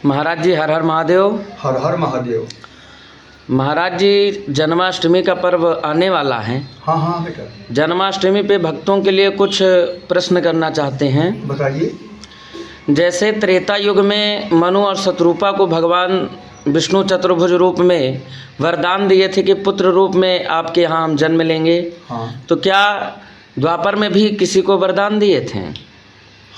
महाराज जी हर हर महादेव। हर हर महादेव। महाराज जी जन्माष्टमी का पर्व आने वाला है। हाँ हाँ बेटा। जन्माष्टमी पे भक्तों के लिए कुछ प्रश्न करना चाहते हैं। बताइए। जैसे त्रेता युग में मनु और शत्रुपा को भगवान विष्णु चतुर्भुज रूप में वरदान दिए थे कि पुत्र रूप में आपके यहाँ हम जन्म लेंगे। हाँ। तो क्या द्वापर में भी किसी को वरदान दिए थे?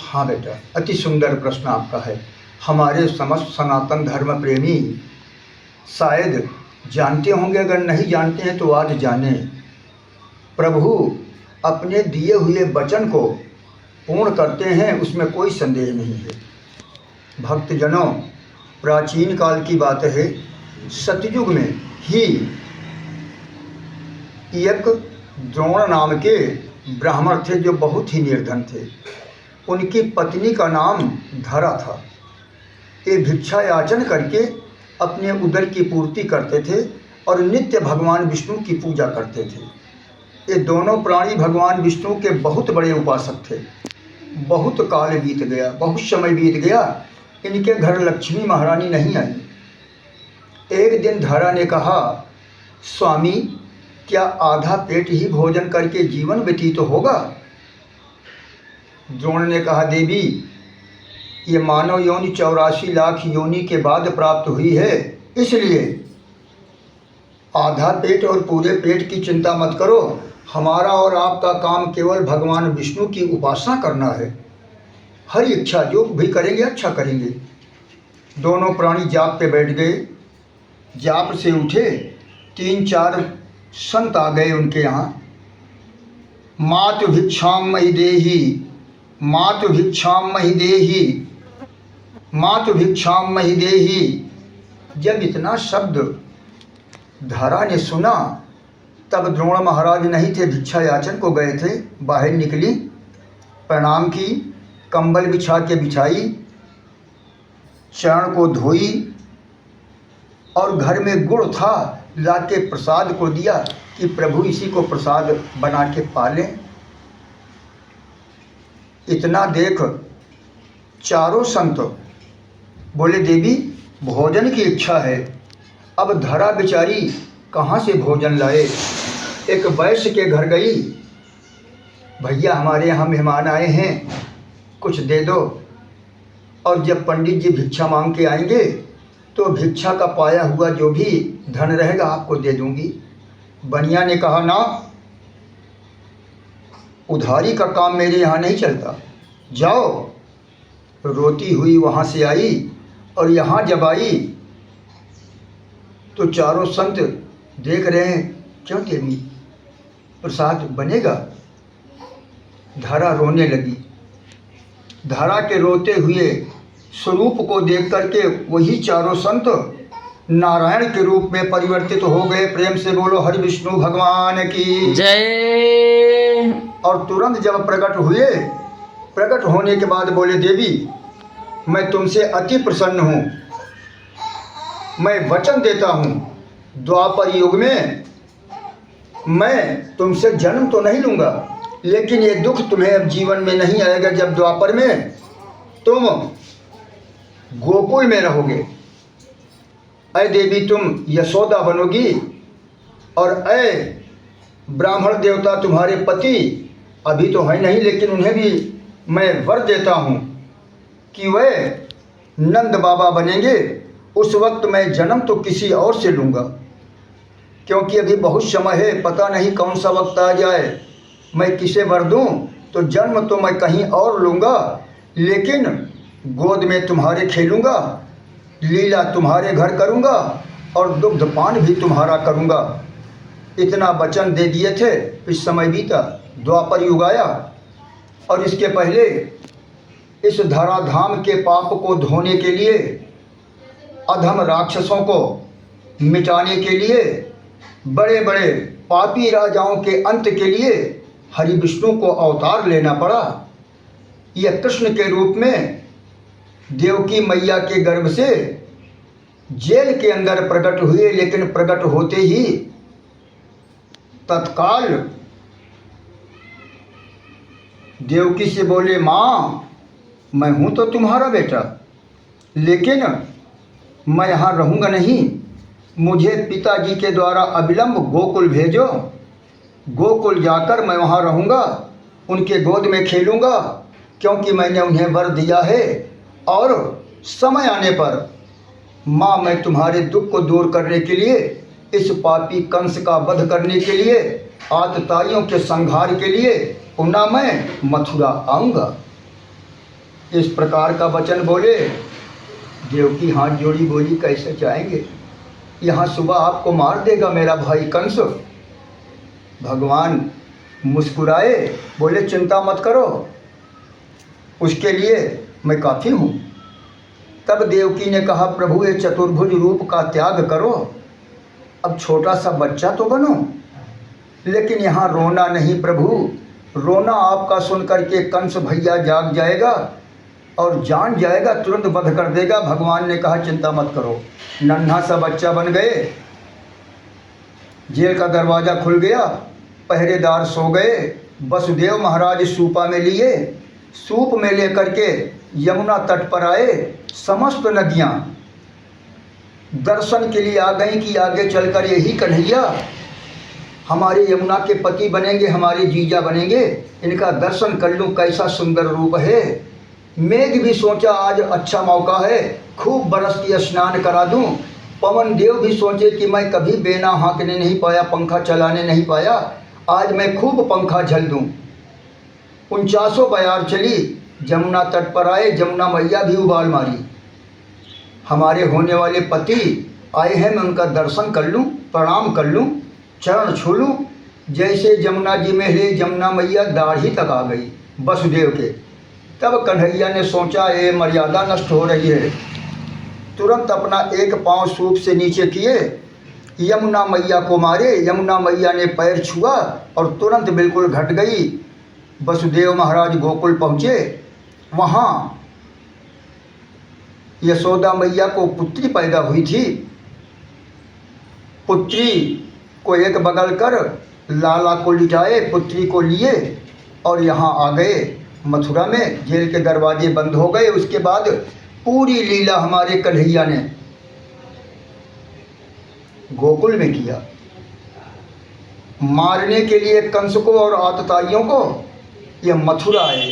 हाँ बेटा, अति सुंदर प्रश्न आपका है। हमारे समस्त सनातन धर्म प्रेमी शायद जानते होंगे, अगर नहीं जानते हैं तो आज जाने। प्रभु अपने दिए हुए वचन को पूर्ण करते हैं, उसमें कोई संदेह नहीं है। भक्तजनों, प्राचीन काल की बात है, सतयुग में ही एक द्रोण नाम के ब्राह्मण थे जो बहुत ही निर्धन थे। उनकी पत्नी का नाम धरा था। ये भिक्षा याचन करके अपने उदर की पूर्ति करते थे और नित्य भगवान विष्णु की पूजा करते थे। ये दोनों प्राणी भगवान विष्णु के बहुत बड़े उपासक थे। बहुत काल बीत गया, बहुत समय बीत गया, इनके घर लक्ष्मी महारानी नहीं आई। एक दिन धरा ने कहा, स्वामी क्या आधा पेट ही भोजन करके जीवन व्यतीत होगा? द्रोण ने कहा, देवी ये मानव योनि 84 लाख योनि के बाद प्राप्त हुई है, इसलिए आधा पेट और पूरे पेट की चिंता मत करो। हमारा और आपका काम केवल भगवान विष्णु की उपासना करना है। हर इच्छा जो भी करेंगे अच्छा करेंगे। दोनों प्राणी जाप पे बैठ गए। जाप से उठे, 3-4 संत आ गए उनके यहाँ। मातु भिक्षाम महि देहि, मातु भिक्षाम महि देहि, मातु भिक्षाम महि देहि। जब इतना शब्द धरा ने सुना, तब द्रोण महाराज नहीं थे, भिक्षा याचन को गए थे। बाहर निकली, प्रणाम की, कंबल बिछा के बिछाई, चरण को धोई और घर में गुड़ था, ला के प्रसाद को दिया कि प्रभु इसी को प्रसाद बना के पालें। इतना देख चारों संत बोले, देवी भोजन की इच्छा है। अब धरा बेचारी कहाँ से भोजन लाए? एक वैश्य के घर गई, भैया हमारे यहाँ मेहमान आए हैं, कुछ दे दो। और जब पंडित जी भिक्षा मांग के आएंगे तो भिक्षा का पाया हुआ जो भी धन रहेगा आपको दे दूंगी। बनिया ने कहा, ना, उधारी का काम मेरे यहाँ नहीं चलता, जाओ। रोती हुई वहाँ से आई और यहाँ जब आई तो चारों संत देख रहे हैं, क्यों देवी प्रसाद बनेगा? धरा रोने लगी। धरा के रोते हुए स्वरूप को देख करके वही चारों संत नारायण के रूप में परिवर्तित हो गए। प्रेम से बोलो हरि विष्णु भगवान की जय। और तुरंत जब प्रकट हुए, प्रकट होने के बाद बोले, देवी मैं तुमसे अति प्रसन्न हूँ। मैं वचन देता हूँ, द्वापर युग में मैं तुमसे जन्म तो नहीं लूँगा, लेकिन ये दुख तुम्हें अब जीवन में नहीं आएगा। जब द्वापर में तुम गोकुल में रहोगे, अय देवी तुम यशोदा बनोगी, और अय ब्राह्मण देवता तुम्हारे पति अभी तो है नहीं, लेकिन उन्हें भी मैं वर देता हूँ कि वह नंद बाबा बनेंगे। उस वक्त मैं जन्म तो किसी और से लूँगा, क्योंकि अभी बहुत समय है, पता नहीं कौन सा वक्त आ जाए। मैं किसे वर दूँ? तो जन्म तो मैं कहीं और लूँगा, लेकिन गोद में तुम्हारे खेलूँगा, लीला तुम्हारे घर करूँगा और दुग्धपान भी तुम्हारा करूँगा। इतना वचन दे दिए थे। इस समय बीता, द्वापर युग आया, और इसके पहले इस धराधाम के पाप को धोने के लिए, अधम राक्षसों को मिटाने के लिए, बड़े बड़े पापी राजाओं के अंत के लिए हरि विष्णु को अवतार लेना पड़ा। यह कृष्ण के रूप में देवकी मैया के गर्भ से जेल के अंदर प्रकट हुए, लेकिन प्रकट होते ही तत्काल देवकी से बोले, माँ मैं हूँ तो तुम्हारा बेटा, लेकिन मैं यहाँ रहूँगा नहीं, मुझे पिताजी के द्वारा अविलंब गोकुल भेजो। गोकुल जाकर मैं वहाँ रहूँगा, उनके गोद में खेलूँगा, क्योंकि मैंने उन्हें वर दिया है। और समय आने पर माँ, मैं तुम्हारे दुख को दूर करने के लिए, इस पापी कंस का वध करने के लिए, आतताइयों के संहार के लिए पुनः मैं मथुरा आऊँगा। इस प्रकार का वचन बोले। देवकी हाथ जोड़ी बोली, कैसे जाएंगे? यहाँ सुबह आपको मार देगा मेरा भाई कंस। भगवान मुस्कुराए, बोले चिंता मत करो, उसके लिए मैं काफ़ी हूँ। तब देवकी ने कहा, प्रभु ये चतुर्भुज रूप का त्याग करो, अब छोटा सा बच्चा तो बनो, लेकिन यहाँ रोना नहीं प्रभु। रोना आपका सुन करके कंस भैया जाग जाएगा और जान जाएगा, तुरंत वध कर देगा। भगवान ने कहा चिंता मत करो। नन्हा सा बच्चा बन गए, जेल का दरवाज़ा खुल गया, पहरेदार सो गए। वसुदेव महाराज सूपा में लिए, सूप में लेकर के यमुना तट पर आए। समस्त नदियाँ दर्शन के लिए आ गई कि आगे चलकर यही कन्हैया हमारे यमुना के पति बनेंगे, हमारे जीजा बनेंगे, इनका दर्शन कर लूँ, कैसा सुंदर रूप है। मेघ भी सोचा आज अच्छा मौका है, खूब बरस की स्नान करा दूँ। पवन देव भी सोचे कि मैं कभी बेना हाँकने नहीं पाया, पंखा चलाने नहीं पाया, आज मैं खूब पंखा झल दूँ। 49 बयार चली, जमुना तट पर आए, जमुना मैया भी उबाल मारी। हमारे होने वाले पति आए हैं, मैं उनका दर्शन कर लूँ, प्रणाम कर लूँ, चरण छू लूँ। जैसे जमुना जी में ले, जमुना मैया दाढ़ी तक आ गई वसुदेव के। तब कन्हैया ने सोचा ये मर्यादा नष्ट हो रही है, तुरंत अपना एक पांव सूप से नीचे किए, यमुना मैया को मारे। यमुना मैया ने पैर छुआ और तुरंत बिल्कुल घट गई। वसुदेव महाराज गोकुल पहुँचे, वहाँ यशोदा मैया को पुत्री पैदा हुई थी। पुत्री को एक बगल कर लाला को लिटाए, पुत्री को लिए और यहाँ आ गए मथुरा में। जेल के दरवाजे बंद हो गए। उसके बाद पूरी लीला हमारे कन्हैया ने गोकुल में किया। मारने के लिए कंस को और आतताइयों को ये मथुरा आए।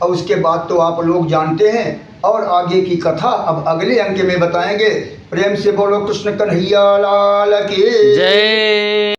और उसके बाद तो आप लोग जानते हैं, और आगे की कथा अब अगले अंक में बताएंगे। प्रेम से बोलो कृष्ण कन्हैया लाल की जय।